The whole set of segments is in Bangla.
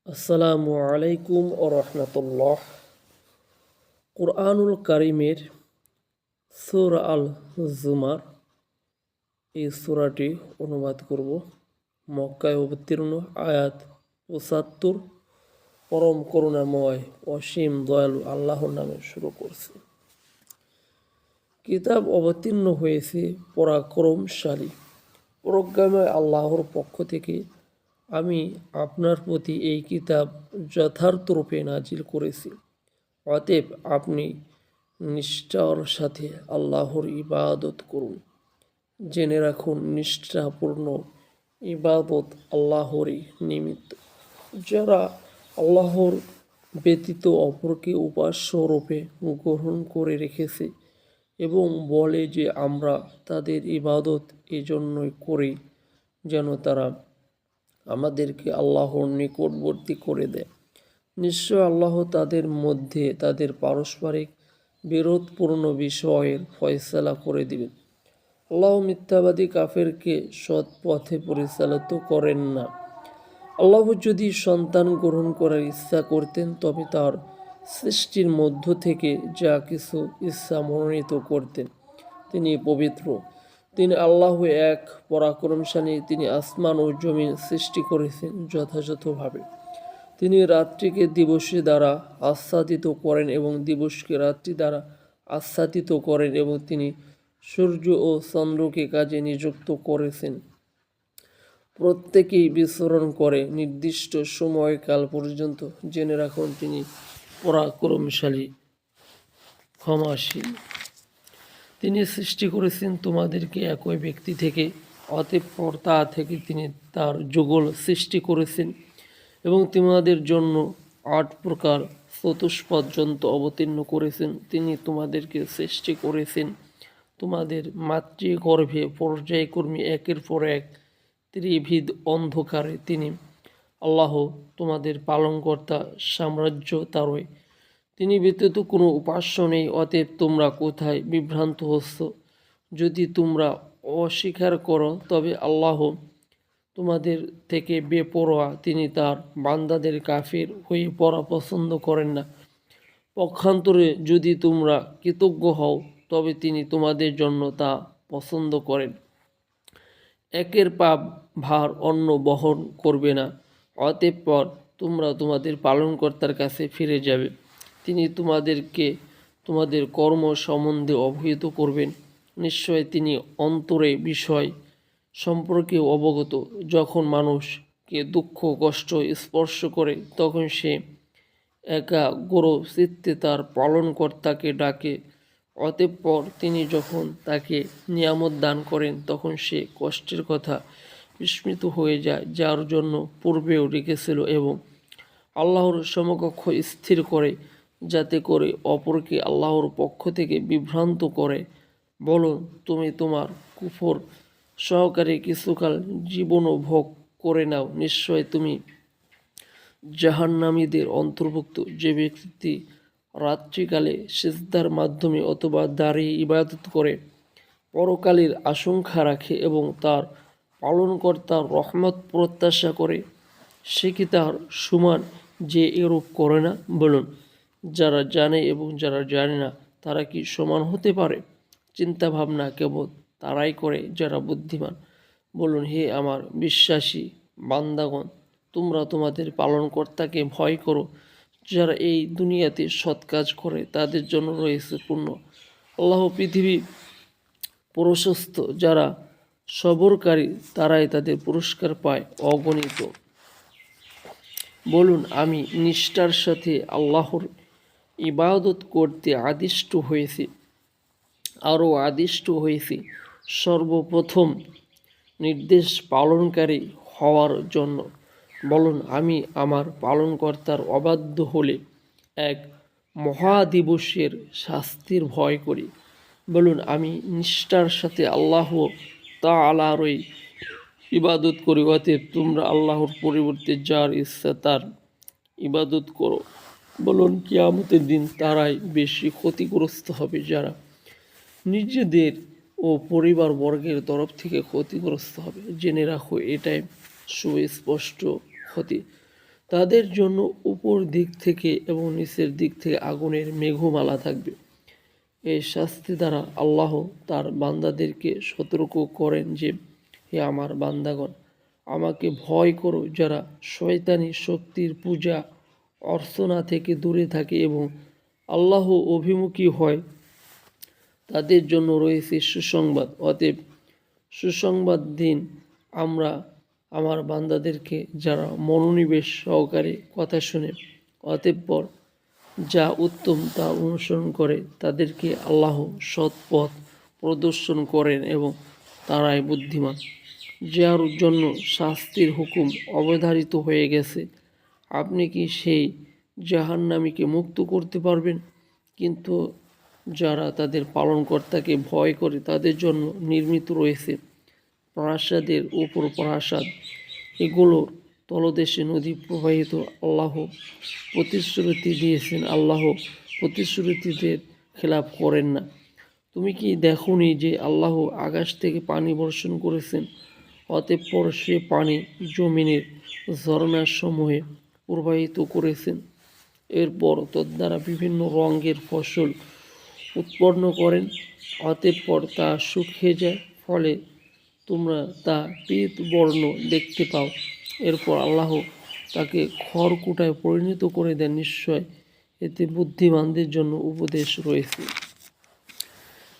আসসালামু আলাইকুম ও রহমতুল্লাহ। কুরআনুল কারিমের সূরা আল জুমার এই সূরাটি অনুবাদ করব। মক্কায় অবতীর্ণ, আয়াত ৭৫। পরম করুণাময় অসীম দয়ালু আল্লাহর নামে শুরু করছি। কিতাব অবতীর্ণ হয়েছে পরাক্রমশালী প্রজ্ঞাময় আল্লাহর পক্ষ থেকে। আমি আপনার প্রতি এই কিতাব যথার্থরূপে নাজিল করেছি। অতএব আপনি নিষ্ঠার সাথে আল্লাহর ইবাদত করুন। জেনে রাখুন, নিষ্ঠাপূর্ণ ইবাদত আল্লাহরই নিমিত্ত। যারা আল্লাহর ব্যতীত অপরকে উপাস্য রূপে গ্রহণ করে রেখেছে এবং বলে যে আমরা তাদের ইবাদত এজন্যই করি যেন তারা আমাদেরকে আল্লাহর নিকটবর্তী করে দেয়, নিশ্চয় আল্লাহ তাদের মধ্যে তাদের পারস্পরিক বিরোধপূর্ণ বিষয়ের ফয়সালা করে দিবেন। আল্লাহ মিথ্যাবাদী কাফেরকে সৎ পথে পরিচালিত করেন না। আল্লাহ যদি সন্তান গ্রহণ করার ইচ্ছা করতেন তবে তার সৃষ্টির মধ্য থেকে যা কিছু ইচ্ছা মনোনীত করতেন। তিনি পবিত্র, তিনি আল্লাহ এক পরাক্রমশালী। তিনি আসমান ও জমিন সৃষ্টি করেছেন যথাযথভাবে। তিনি রাত্রিকে দিবসে দ্বারা আচ্ছাদিত করেন এবং দিবসকে রাত্রি দ্বারা আচ্ছাদিত করেন, এবং তিনি সূর্য ও চন্দ্রকে কাজে নিযুক্ত করেছেন। প্রত্যেকেই বিচরণ করে নির্দিষ্ট সময়কাল পর্যন্ত। জেনে রাখুন, তিনি পরাক্রমশালী, ক্ষমাশীল। তিনি সৃষ্টি করেছেন তোমাদেরকে একই ব্যক্তি থেকে, অতঃপর তা থেকে তিনি তার যুগল সৃষ্টি করেছেন এবং তোমাদের জন্য ৮ প্রকার চতুষ্পদ জন্তু অবতীর্ণ করেছেন। তিনি তোমাদেরকে সৃষ্টি করেছেন তোমাদের মাতৃগর্ভে পর্যায়ক্রমে একের পর এক ত্রিবিধ অন্ধকারে। তিনি আল্লাহ তোমাদের পালনকর্তা, সাম্রাজ্য তারই, তিনি ব্যতীত কোনো উপাস্য নেই। অতএব তোমরা কোথায় বিভ্রান্ত হচ্ছ? যদি তোমরা অস্বীকার করো তবে আল্লাহ তোমাদের থেকে বেপরোয়া। তিনি তার বান্দাদের কাফির হয়ে পড়া পছন্দ করেন না। পক্ষান্তরে যদি তোমরা কৃতজ্ঞ হও তবে তিনি তোমাদের জন্য তা পছন্দ করেন। একের পাপ ভার অন্য বহন করবে না। অতঃপর তোমরা তোমাদের পালনকর্তার কাছে ফিরে যাবে। তিনি তোমাদেরকে তোমাদের কর্ম সম্বন্ধে অবহিত করবেন। নিশ্চয় তিনি অন্তরে বিষয় সম্পর্কে অবগত। যখন মানুষকে দুঃখ কষ্ট স্পর্শ করে তখন সে একাগ্র চিত্তে তার পালনকর্তাকে ডাকে। অতঃপর তিনি যখন তাকে নিয়ামত দান করেন তখন সে কষ্টের কথা বিস্মিত হয়ে যায় যার জন্য পূর্বেও রেখেছিল, এবং আল্লাহর সমকক্ষ স্থির করে যাতে করে অপরকে আল্লাহর পক্ষ থেকে বিভ্রান্ত করে। বলো, তুমি তোমার কুফর সহকারে কিছুকাল জীবনও ভোগ করে নাও। নিশ্চয় তুমি জাহান্নামীদের অন্তর্ভুক্ত। যে ব্যক্তি রাত্রিকালে সিজদার মাধ্যমে অথবা দাঁড়িয়ে ইবাদত করে, পরকালের আশঙ্কা রাখে এবং তার পালনকর্তার রহমত প্রত্যাশা করে, সে কি তার সমান যে এরূপ করে না? বলুন, যারা জানে এবং যারা জানে না তারা কি সমান হতে পারে? চিন্তা ভাবনা কেবল তারাই করে যারা বুদ্ধিমান। বলুন, হে আমার বিশ্বাসী বান্দাগণ, তোমরা তোমাদের পালনকর্তাকে ভয় করো। যারা এই দুনিয়াতে সৎ কাজ করে তাদের জন্য রয়েছে পূর্ণ। আল্লাহ পৃথিবী প্রশস্ত। যারা সবরকারী তারাই তাদের পুরস্কার পায় অগণিত। বলুন, আমি নিষ্ঠার সাথে আল্লাহর ইবাদত করতে আদিষ্ট হয়েছি, আরও আদিষ্ট হয়েছি সর্বপ্রথম নির্দেশ পালনকারী হওয়ার জন্য। বলুন, আমি আমার পালনকর্তার অবাধ্য হলে এক মহাদিবসের শাস্তির ভয় করি। বলুন, আমি নিষ্ঠার সাথে আল্লাহ তাআলারই ইবাদত করি। অতএব তোমরা আল্লাহর পরিবর্তে যার ইচ্ছা তার ইবাদত করো। বলুন, কিয়ামতের দিন তারাই বেশি ক্ষতিগ্রস্ত হবে যারা নিজেদের ও পরিবার বর্গের তরফ থেকে ক্ষতিগ্রস্ত হবে। জেনে রাখো, এটাই সুস্পষ্ট ক্ষতি। তাদের জন্য উপর দিক থেকে এবং নিচের দিক থেকে আগুনের মেঘমালা থাকবে। এই শাস্তি দ্বারা আল্লাহ তার বান্দাদেরকে সতর্ক করেন যে, হে আমার বান্দাগণ, আমাকে ভয় করো যারা শয়তানি শক্তির পূজা অর্চনা থেকে দূরে থাকে এবং আল্লাহ অভিমুখী হয়, তাদের জন্য রয়েছে সুসংবাদ। অতএব সুসংবাদ দিন আমরা আমার বান্দাদেরকে যারা মনোনিবেশ সহকারে কথা শুনে অতঃপর যা উত্তম তা অনুসরণ করে, তাদেরকে আল্লাহ সৎ পথ প্রদর্শন করেন এবং তারাই বুদ্ধিমান। যার জন্য শাস্তির হুকুম অবধারিত হয়ে গেছে, আপনি কি সেই জাহান্নামীকে মুক্ত করতে পারবেন? কিন্তু যারা তাদের পালনকর্তাকে ভয় করে তাদের জন্য নির্মিত রয়েছে প্রাসাদের উপর প্রাসাদ, এগুলোর তলদেশে নদী প্রবাহিত। আল্লাহ প্রতিশ্রুতি দিয়েছেন, আল্লাহ প্রতিশ্রুতিদের খেলাপ করেন না। তুমি কি দেখোনি যে আল্লাহ আকাশ থেকে পানি বর্ষণ করেছেন, অতঃপর সে পানি জমিনের ঝর্ণার সমূহে প্রবাহিত করেছেন, এরপর তদ্বারা বিভিন্ন রঙের ফসল উৎপন্ন করেন, অতঃপর তা শুকিয়ে যায়, ফলে তোমরা তা পীত বর্ণ দেখতে পাও। এরপর আল্লাহ তাকে খড়কুটায় পরিণত করে দেন। নিশ্চয় এতে বুদ্ধিমানদের জন্য উপদেশ রয়েছে।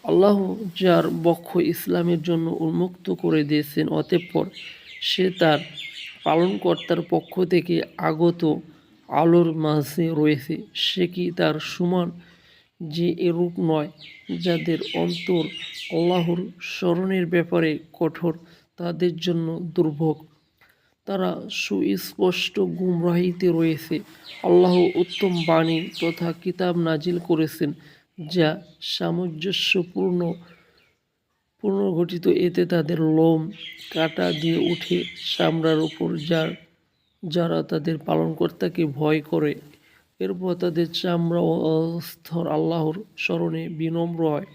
আল্লাহ যার বক্ষ ইসলামের জন্য উন্মুক্ত করে দিয়েছেন, অতঃপর সে তার পালনকর্তার পক্ষ থেকে আগত আলোর মাঝে রয়েছে, সে কি তার সমান যে এরূপ নয়? যাদের অন্তর আল্লাহর স্মরণের ব্যাপারে কঠোর, তাদের জন্য দুর্ভোগ, তারা সুস্পষ্ট গুমরাহিতে রয়েছে। আল্লাহ উত্তম বাণী তথা কিতাব নাজিল করেছেন যা সামঞ্জস্যপূর্ণ পুনর্গঠিত, এতে তাদের লোম কাটা দিয়ে উঠে চামড়ার উপর, যারা তাদের পালনকর্তাকে ভয় করে। এরপর তাদের চামড়া ও স্তর আল্লাহর স্মরণে বিনম্র হয়।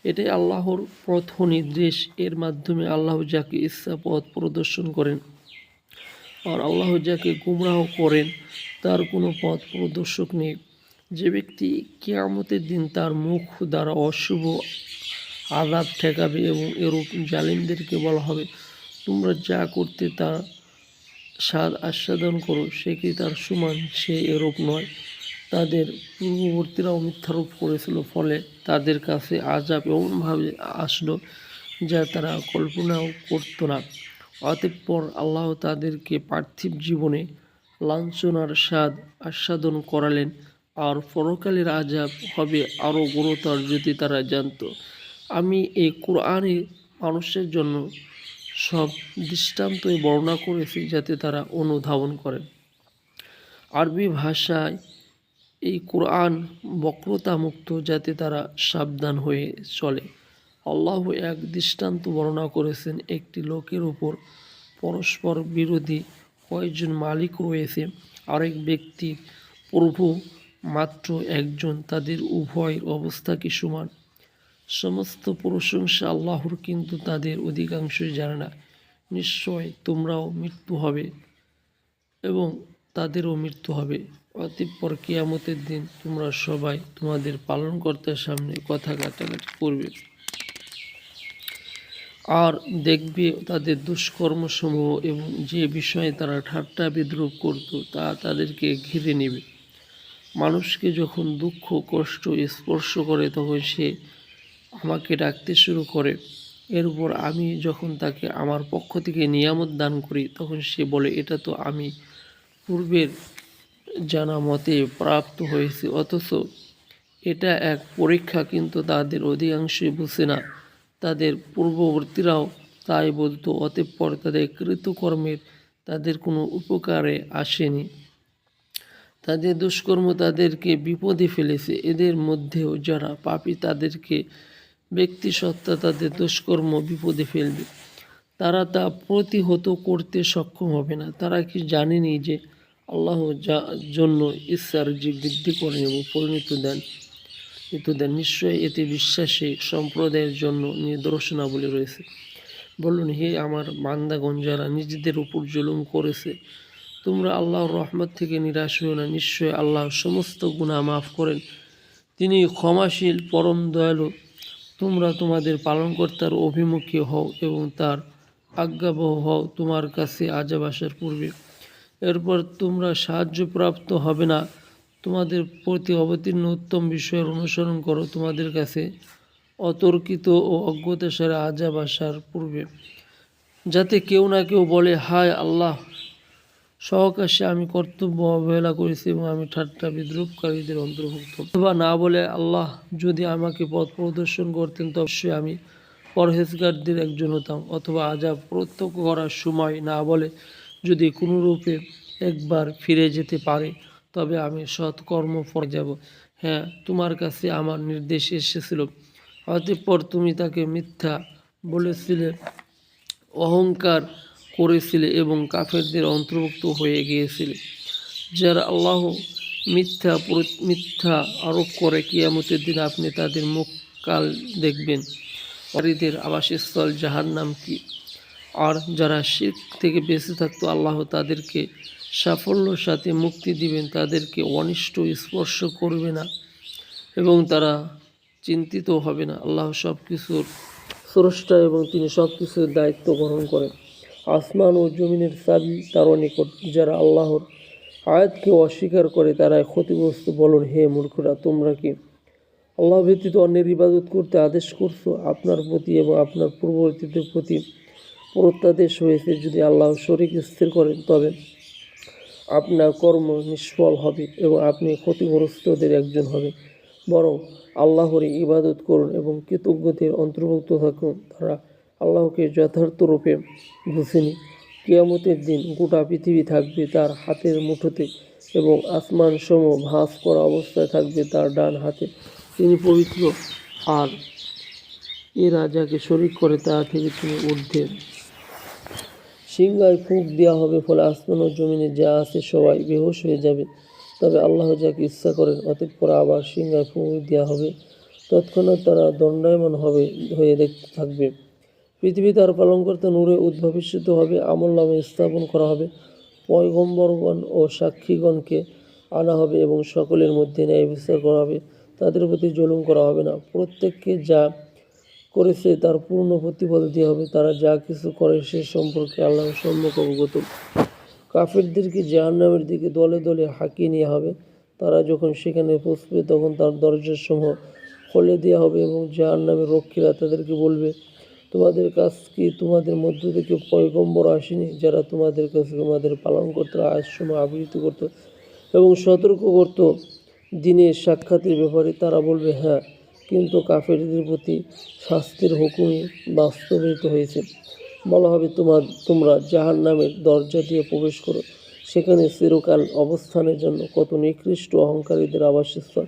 এটাই আল্লাহর পথ নির্দেশ, এর মাধ্যমে আল্লাহ যাকে ইচ্ছা পথ প্রদর্শন করেন, আর আল্লাহ যাকে গুমরাহ করেন তার কোনো পথ প্রদর্শক নেই। যে ব্যক্তি কিয়ামতের দিন তার মুখ দ্বারা অশুভ আযাব ঠেকাবে এবং এরূপ জালিমদেরকে বলা হবে, তোমরা যা করতে তা স্বাদ আস্বাদন করো, সে কি তার সমান? সে এরূপ নয়। তাদের পূর্ববর্তীরাও মিথ্যারোপ করেছিল, ফলে তাদের কাছে আযাব এমনভাবে আসলো যা তারা কল্পনাও করত না। অতঃপর আল্লাহ তাদেরকে পার্থিব জীবনে লাঞ্ছনার স্বাদ আস্বাদন করালেন, আর পরকালের আযাব হবে আরও গুরুতর যদি তারা জানত। আমি এই কোরআনে মানুষের জন্য সব দৃষ্টান্তই বর্ণনা করেছি যাতে তারা অনুধাবন করে। আরবি ভাষায় এই কোরআন বক্রতামুক্ত, যাতে তারা সাবধান হয়ে চলে। আল্লাহ এক দৃষ্টান্ত বর্ণনা করেছেন, একটি লোকের উপর পরস্পর বিরোধী কয়েকজন মালিক রয়েছে, আরেক ব্যক্তির প্রভু মাত্র একজন, তাদের উভয়ের অবস্থা কি সমান? সমস্ত প্রশংসা আল্লাহর, কিন্তু তাদের অধিকাংশই জানে না। নিশ্চয় তোমরাও মৃত্যু হবে এবং তাদেরও মৃত্যু হবে, অতঃপর কিয়ামতের দিন তোমরা সবাই তোমাদের পালনকর্তার সামনে কথা কাটাকাটি করবে, আর দেখবে তাদের দুষ্কর্মসমূহ এবং যে বিষয়ে তারা ঠাট্টা বিদ্রুপ করত তা তাদেরকে ঘিরে নেবে। মানুষকে যখন দুঃখ কষ্ট স্পর্শ করে তখন সে আমাকে ডাকতে শুরু করে, এরপর আমি যখন তাকে আমার পক্ষ থেকে নিয়ামত দান করি তখন সে বলে, এটা তো আমি পূর্বের জানা মতে প্রাপ্ত হয়েছে। অথচ এটা এক পরীক্ষা, কিন্তু তাদের অধিকাংশই বুঝে না। তাদের পূর্ববর্তীরাও তাই বলতো, অতঃপর তাদের কৃতকর্মের তাদের কোনো উপকারে আসেনি। তাদের দুষ্কর্ম তাদেরকে বিপদে ফেলেছে। এদের মধ্যেও যারা পাপী তাদেরকে ব্যক্তিসত্তা তাদের দুষ্কর্ম বিপদে ফেলবে, তারা তা প্রতিহত করতে সক্ষম হবে না। তারা কি জানেনি যে আল্লাহ যার জন্য ইচ্ছার যে বৃদ্ধি করেন এবং পরিণত দেন। নিশ্চয়ই এতে বিশ্বাসী সম্প্রদায়ের জন্য নিদর্শনাবলী রয়েছে। বলুন, হে আমার বান্দাগণ, যারা নিজেদের উপর জুলুম করেছে তোমরা আল্লাহর রহমত থেকে নিরাশ হও না, নিশ্চয় আল্লাহ সমস্ত গুনাহ মাফ করেন, তিনি ক্ষমাশীল পরম দয়ালু। তোমরা তোমাদের পালনকর্তার অভিমুখী হও এবং তার আজ্ঞাবহ হও তোমার কাছে আযাব আসার পূর্বে। এরপর তোমরা সাহায্যপ্রাপ্ত হবে না, তোমাদের প্রতি অবতীর্ণ উত্তম বিষয়ের অনুসরণ করো তোমাদের কাছে অতর্কিত ও অজ্ঞতাসারে আযাব আসার পূর্বে, যাতে কেউ না কেউ বলে, হায় আল্লাহ সহকাশে আমি কর্তব্য অবহেলা করেছি এবং আমি ঠাট্টা বিদ্রুপকারীদের অন্তর্ভুক্ত। অথবা না বলে, আল্লাহ যদি আমাকে পথ প্রদর্শন করতেন তবে অবশ্যই আমি পরহেজগারদের একজন হতাম। অথবা আযাব প্রত্যক্ষ করার সময় না বলে, যদি কোনোরূপে একবার ফিরে যেতে পারে তবে আমি সৎকর্ম করে যাব। হ্যাঁ, তোমার কাছে আমার নির্দেশ এসেছিল, অতঃপর তুমি তাকে মিথ্যা বলেছিলে, অহংকার করেছিলে এবং কাফেরদের অন্তর্ভুক্ত হয়ে গিয়েছিলে। যারা আল্লাহ মিথ্যা আরোপ করে, কিয়ামতের দিন আপনি তাদের মুখ কাল দেখবেন। অরিদের আবাসস্থল জাহান্নাম কি? আর যারা শিরক থেকে বেঁচে থাকতো আল্লাহ তাদেরকে সাফল্যের সাথে মুক্তি দিবেন, তাদেরকে অনিষ্ট স্পর্শ করবে না এবং তারা চিন্তিত হবে না। আল্লাহ সব কিছুর স্রষ্টা এবং তিনি সব কিছুর দায়িত্ব গ্রহণ করেন। আসমান ও জমিনের চাবি তার নিকট। যারা আল্লাহর আয়াতকে অস্বীকার করে তারা ক্ষতিগ্রস্ত। বলুন, হে মূর্খরা, তোমরা কি আল্লাহ ব্যতীত অন্যের ইবাদত করতে আদেশ করছো? আপনার প্রতি এবং আপনার পূর্ববর্তীদের প্রতি প্রত্যাদেশ হয়েছে, যদি আল্লাহ শরীক স্থির করেন তবে আপনার কর্ম নিষ্ফল হবে এবং আপনি ক্ষতিগ্রস্তদের একজন হবেন। বরং আল্লাহরই ইবাদত করুন এবং কৃতজ্ঞদের অন্তর্ভুক্ত থাকুন। তারা আল্লাহকে যথার্থ রূপে বুঝেনি। কিয়ামতের দিন গোটা পৃথিবী থাকবে তার হাতের মুঠোতে এবং আসমানসমূহ ভাঁজ করা অবস্থায় থাকবে তার ডান হাতে। তিনি পবিত্র, আর এরা যাকে শরীক করে তা থেকে তিনি ঊর্ধ্বে। সিংহায় ফুঁক দেওয়া হবে, ফলে আসমান ও জমিনে যা আছে সবাই বেহুশ হয়ে যাবে। তবে আল্লাহ যাকে ইচ্ছা করেন অতঃপর আবার সিংহায় ফুঁক দেওয়া হবে, তৎক্ষণাৎ তারা দণ্ডায়মান হয়ে দেখতে থাকবে। পৃথিবী তার পালনকর্তা নূরে উদ্ভাবিত হবে, আমলনামে স্থাপন করা হবে, পয়গম্বরগণ ও সাক্ষীগণকে আনা হবে এবং সকলের মধ্যে ন্যায় বিচার করা হবে। তাদের প্রতি জুলুম করা হবে না, প্রত্যেককে যা করেছে তার পূর্ণ প্রতিফল দেওয়া হবে। তারা যা কিছু করে সে সম্পর্কে আল্লাহ সম্যক অবগত। কাফেরদেরকে জাহান্নামের দিকে দলে দলে হাঁকিয়ে নেওয়া হবে। তারা যখন সেখানে পৌঁছবে তখন তার দরজাসমূহ খুলে দেওয়া হবে এবং জাহান্নামের রক্ষীরা তাদেরকে বলবে, তোমাদের কাছ কি তোমাদের মধ্য থেকে পয়গম্বর আসেনি যারা তোমাদের কাছে তোমাদের পালনকর্তার আয়াতসমূহ আবৃত্তি করত এবং সতর্ক করত দিনের সাক্ষাতের ব্যাপারে? তারা বলবে, হ্যাঁ, কিন্তু কাফেরদের প্রতি শাস্তির হুকুমই বাস্তবায়িত হয়েছে। বলা হবে, তোমরা জাহান্নামের দরজা দিয়ে প্রবেশ করো, সেখানে চিরকাল অবস্থানের জন্য কত নিকৃষ্ট অহংকারীদের আবাসস্থল।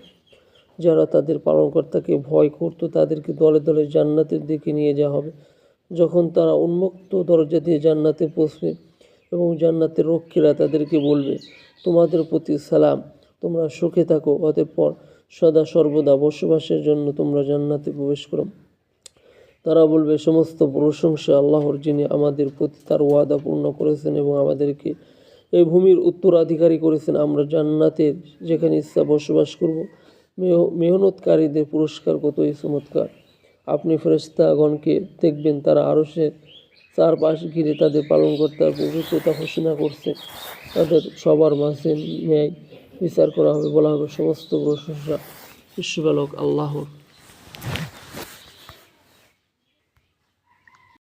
যারা তাদের পালনকর্তাকে ভয় করত তাদেরকে দলে দলে জান্নাতের দিকে নিয়ে যাওয়া হবে। যখন তারা উন্মুক্ত দরজা দিয়ে জান্নাতে পৌঁছবে এবং জান্নাতের রক্ষীরা তাদেরকে বলবে, তোমাদের প্রতি সালাম, তোমরা সুখে থাকো, অতঃপর সদা সর্বদা বসবাসের জন্য তোমরা জান্নাতে প্রবেশ করো। তারা বলবে, সমস্ত প্রশংসা আল্লাহর, যিনি আমাদের প্রতি তার ওয়াদা পূর্ণ করেছেন এবং আমাদেরকে এই ভূমির উত্তরাধিকারী করেছেন। আমরা জান্নাতের যেখানে ইচ্ছা বসবাস করব। মেহনতকারীদের পুরস্কার কতই চমৎকার। আপনি ফেরেশতাগণকে দেখবেন, তারা আরশের চারপাশ ঘিরে তাদের পালনকর্তার পবিত্রতা ঘোষণা করছে। তাদের সবার মাঝে ন্যায় বিচার করা হবে। বলা হবে, সমস্ত প্রশংসা বিশ্বপালক আল্লাহর।